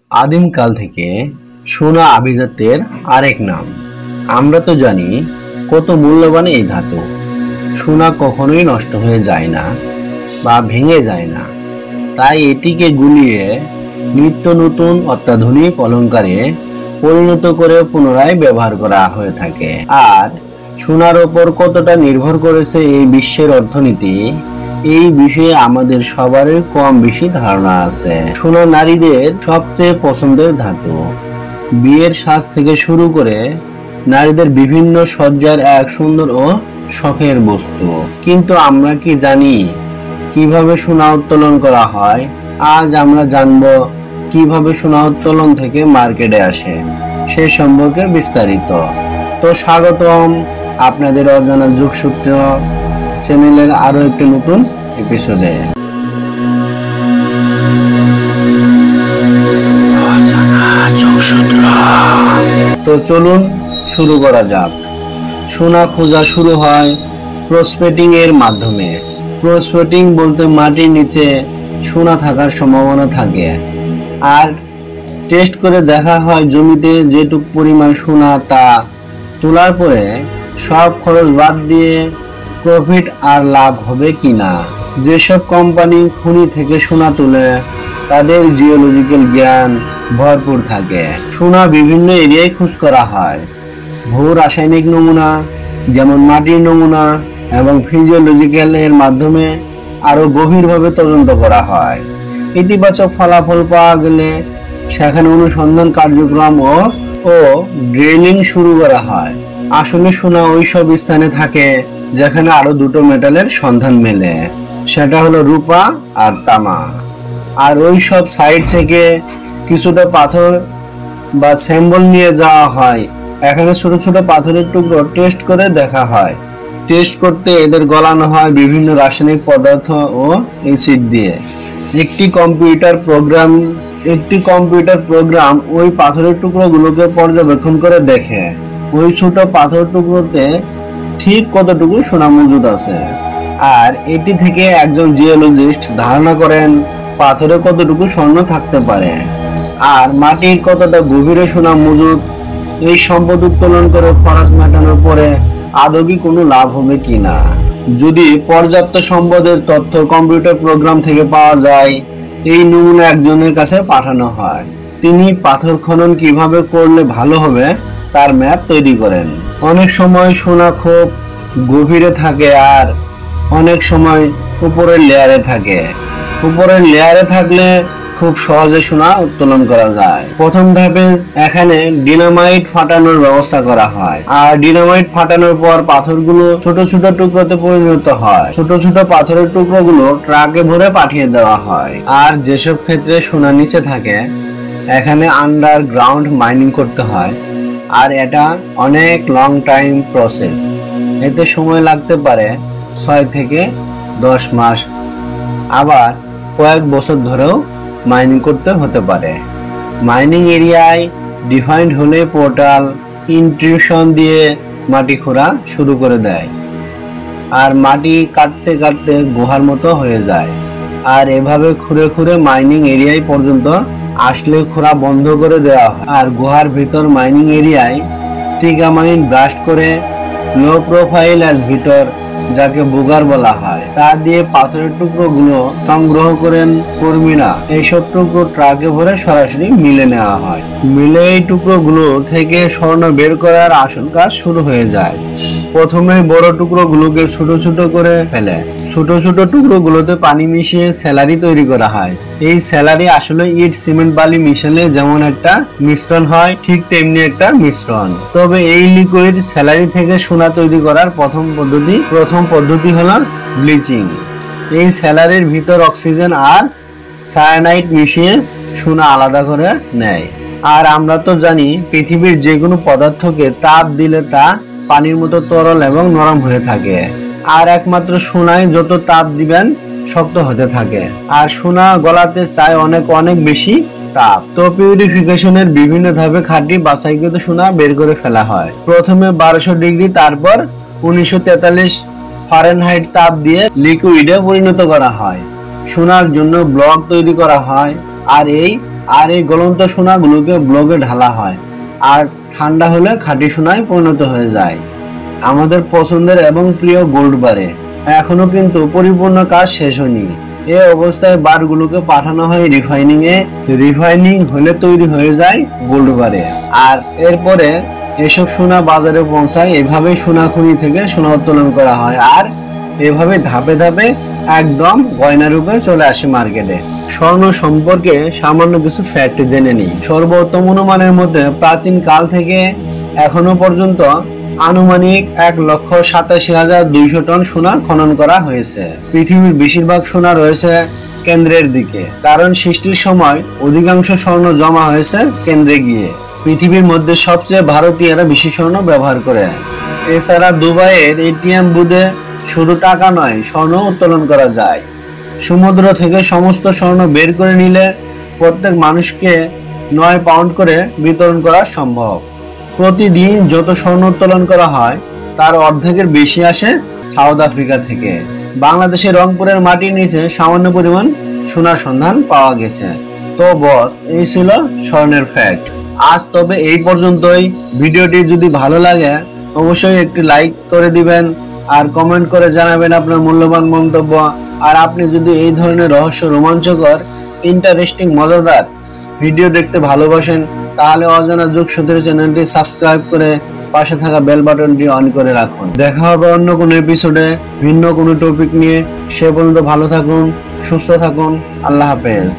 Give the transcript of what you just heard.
আদিমকাল থেকে সোনা আভিজাত্যের আরেক নাম। আমরা তো জানি কত মূল্যবান এই ধাতু। সোনা কখনোই নষ্ট হয়ে যায় না বা ভেঙে যায় না, তাই এটিকে গুলিয়ে নিত্য নতুন অত্যাধুনিক অলংকারে পরিণত করে পুনরায় ব্যবহার করা হয়ে থাকে। আর সোনার ওপর কতটা নির্ভর করেছে এই বিশ্বের অর্থনীতি, এই বিষয়ে আমাদের সবারই কম বেশি ধারণা আছে। সোনা নারীদের সবচেয়ে পছন্দের ধাতু। বিয়ের সাজ থেকে শুরু করে নারীদের বিভিন্ন সজ্জার এক সুন্দর ও শখের বস্তু। কিন্তু আমরা কি জানি কিভাবে সোনা উত্তোলন করা হয়? আজ আমরা জানবো কিভাবে সোনা উত্তোলন থেকে মার্কেটে আসে সে সম্পর্কে বিস্তারিত। তো স্বাগতম আপনাদের অজানা যোগসূত্র চ্যানেলের আরো একটি নতুন এপিসোডে। তো চলুন শুরু করা যাক। সোনা খোঁজা শুরু হয় প্রসপেটিং এর মাধ্যমে। প্রসপেটিং বলতে মাটির নিচে সোনা থাকার সম্ভাবনা থাকে, আর টেস্ট করে দেখা হয় জমিতে যেটুকু পরিমাণ সোনা তা তোলার পরে সব খরচ বাদ দিয়ে প্রফিট আর লাভ হবে কিনা। যেসব কোম্পানি খনি থেকে সোনা তুলে তাদের জিওলজিক্যাল জ্ঞান ভরপুর থাকে। সোনা বিভিন্ন এরিয়ায় খোঁজ করা হয়। ভূ রাসায়নিক নমুনা যেমন মাটির নমুনা এবং ফিজিওলজিক্যাল এর মাধ্যমে আরো গভীরভাবে তদন্ত করা হয়। ইতিবাচক ফলাফল পাওয়া গেলে সেখানে অনুসন্ধান কার্যক্রম ও ড্রিলিং শুরু করা হয়। আসলে সোনা ওইসব স্থানে থাকে যেখানে আরো দুটো মেটালের সন্ধান মেলে, সেটা হলো রূপা আর তামা। আর ওই সব সাইড থেকে কিছুটা পাথর বা স্যাম্পল নিয়ে যাওয়া হয়। এখানে ছোট ছোট পাথরের টুকরো টেস্ট করে দেখা হয়। টেস্ট করতে এদের গলানো হয় বিভিন্ন রাসায়নিক পদার্থ ও অ্যাসিড দিয়ে। একটি কম্পিউটার প্রোগ্রাম ওই পাথরের টুকরোগুলোকে পর্যবেক্ষণ করে দেখে ওই ছোট পাথর টুকরোতে ঠিক কতটুকু সোনা মজুদ আছে। আর এটি থেকে একজন জিওলজিস্ট ধারণা করেন পাথরে কতটুকু স্বর্ণ থাকতে পারে আর মাটির কতটা গভীরে সোনা মজুদ। এই সম্পদ উত্তোলন করে খরচ মেটানোর পরে আদৌ কি কোনো লাভ হবে কিনা। যদি পর্যাপ্ত সম্পদের তথ্য কম্পিউটার প্রোগ্রাম থেকে পাওয়া যায়, এই নমুনা একজনের কাছে পাঠানো হয়। তিনি পাথর খনন কিভাবে করলে ভালো হবে তার ম্যাপ তৈরি করেন। অনেক সময় সোনা খুব গভীরে থাকে আর অনেক সময় উপরের লেয়ারে থাকে। উপরের লেয়ারে থাকলে খুব সহজে সোনা উত্তোলন করা যায়। প্রথম ধাপে এখানে ডিনামাইট ফাটানোর ব্যবস্থা করা হয়। আর ডিনামাইট ফাটানোর পর পাথরগুলো ছোট ছোট টুকরোতে পরিণত হয়। ছোট ছোট পাথরের টুকরোগুলো ট্রাকে ভরে পাঠিয়ে দেওয়া হয়। আর যেসব ক্ষেত্রে সোনা নিচে থাকে এখানে আন্ডারগ্রাউন্ড মাইনিং করতে হয়। আর এটা অনেক লং টাইম প্রসেস। এতে সময় লাগতে পারে 6 থেকে 10 মাস, আবার কয়েক বছর ধরেও মাইনিং করতে হতে পারে। মাইনিং এরিয়ায় ডিফাইন্ড হলে পোর্টাল ইন্ট্রুশন দিয়ে মাটি খোঁড়া শুরু করে দেয়। আর মাটি কাটতে কাটতে গুহার মতো হয়ে যায়। আর এভাবে খুঁড়ে খুঁড়ে মাইনিং এরিয়ায় পর্যন্ত আসলে খোঁড়া বন্ধ করে দেওয়া হয়। আর গুহার ভিতর মাইনিং এরিয়ায় ট্রিগামাইন ব্লাস্ট করে লো প্রোফাইল এর ভিতর, যাকে বুগার বলা হয়, তা দিয়ে পাথরের টুকরোগুলো সংগ্রহ করেন কর্মীরা। এইসব টুকরো ট্রাকে ভরে সরাসরি মিলে নেওয়া হয়। মিলে এই টুকরোগুলো থেকে স্বর্ণ বের করার আসল কাজ শুরু হয়ে যায়। প্রথমে বড় টুকরোগুলোকে ছোট ছোট করে ফেলে। ছোট ছোট টুকরোগুলোতে পানি মিশিয়ে স্যালারি তৈরি করা হয়। এই স্যালারি আসলে ইট সিমেন্ট বালি মিশালে যেমন একটা মিশ্রণ হয়, ঠিক তেমনি একটা মিশ্রণ। তবে এই লিকুইড স্যালারি থেকে সোনা তৈরি করার প্রথম পদ্ধতি হলো ব্লিচিং। এই স্যালারির ভিতর অক্সিজেন আর সায়ানাইড মিশিয়ে সোনা আলাদা করে নেয়। আর আমরা তো জানি পৃথিবীর যে কোনো পদার্থকে তাপ দিলে তা পানির মতো তরল এবং নরম হয়ে থাকে। আর একমাত্র সোনায় যত তাপ দিবেন শক্ত হতে থাকে। আর সোনা গলাতে চায় অনেক অনেক বেশি তাপ। তো পিউরিফিকেশনের বিভিন্ন ধাপে খাঁটি বাছাইকৃত সোনা বের করে ফেলা হয়। প্রথমে 1200 ডিগ্রি, তারপর 1943 ফারেনহাইট তাপ দিয়ে লিকুইডে পরিণত করা হয়। সোনার জন্য ব্লক তৈরি করা হয়। আর এই আর এই গলন্ত সোনাগুলোকে ব্লকে ঢালা হয় আর ঠান্ডা হলে খাঁটি সোনায় পরিণত হয়ে যায়। আমাদের পছন্দের এবং প্রিয় গোল্ড বারে এখনো কিন্তু পরিপূর্ণ কাজ শেষ হয়নি। এই অবস্থায় বারগুলোকে পাঠানো হয় রিফাইনিং হলে তৈরি হয়ে যায় গোল্ড বারে। আর এরপরে এসব সোনা বাজারে পৌঁছায়। এভাবে সোনা খনি থেকে সোনা উত্তোলন করা হয় আর এভাবে ধাপে ধাপে একদম গয়না রূপে চলে আসে মার্কেটে। স্বর্ণ সম্পর্কে সামান্য কিছু ফ্যাক্ট জেনে নিই। সর্বোত্তম অনুমানের মধ্যে প্রাচীন কাল থেকে এখনো পর্যন্ত আনুমানিক 1,87,200 টন সোনা খনন করা হয়েছে। পৃথিবীর বেশিরভাগ সোনা রয়েছে কেন্দ্রের দিকে, কারণ সৃষ্টির সময় অধিকাংশ স্বর্ণ জমা হয়েছে কেন্দ্রে গিয়ে। পৃথিবীর মধ্যে সবচেয়ে ভারতীয়রা বেশি স্বর্ণ ব্যবহার করে। এছাড়া দুবাইয়ের এটিএম বুথে শুধু টাকা নয়, স্বর্ণ উত্তোলন করা যায়। সমুদ্র থেকে সমস্ত স্বর্ণ বের করে নিলে প্রত্যেক মানুষকে 9 পাউন্ড করে বিতরণ করা সম্ভব। প্রতিদিন যত স্বর্ণ উত্তোলন করা হয় তার অর্ধেকের বেশি আসে সাউথ আফ্রিকা থেকে। বাংলাদেশের রংপুরের মাটির নিচে সামান্য পরিমাণ সোনার সন্ধান পাওয়া গেছে। তো বস, এই ছিল স্বর্ণের ফ্যাক্ট। আজ তবে এই পর্যন্তই। ভিডিওটি যদি ভালো লাগে অবশ্যই একটি লাইক করে দিবেন আর কমেন্ট করে জানাবেন আপনার মূল্যবান মন্তব্য। আর আপনি যদি এই ধরনের রহস্য, রোমাঞ্চকর, ইন্টারেস্টিং, মজাদার ভিডিও দেখতে ভালোবাসেন তাহলে অজানা যুগসূত্র চ্যানেলটি সাবস্ক্রাইব করে পাশে থাকা বেল বাটনটি অন করে রাখুন। দেখা হবে অন্য কোনো এপিসোডে ভিন্ন কোনো টপিক নিয়ে। সে পর্যন্ত ভালো থাকুন, সুস্থ থাকুন। আল্লাহ হাফেজ।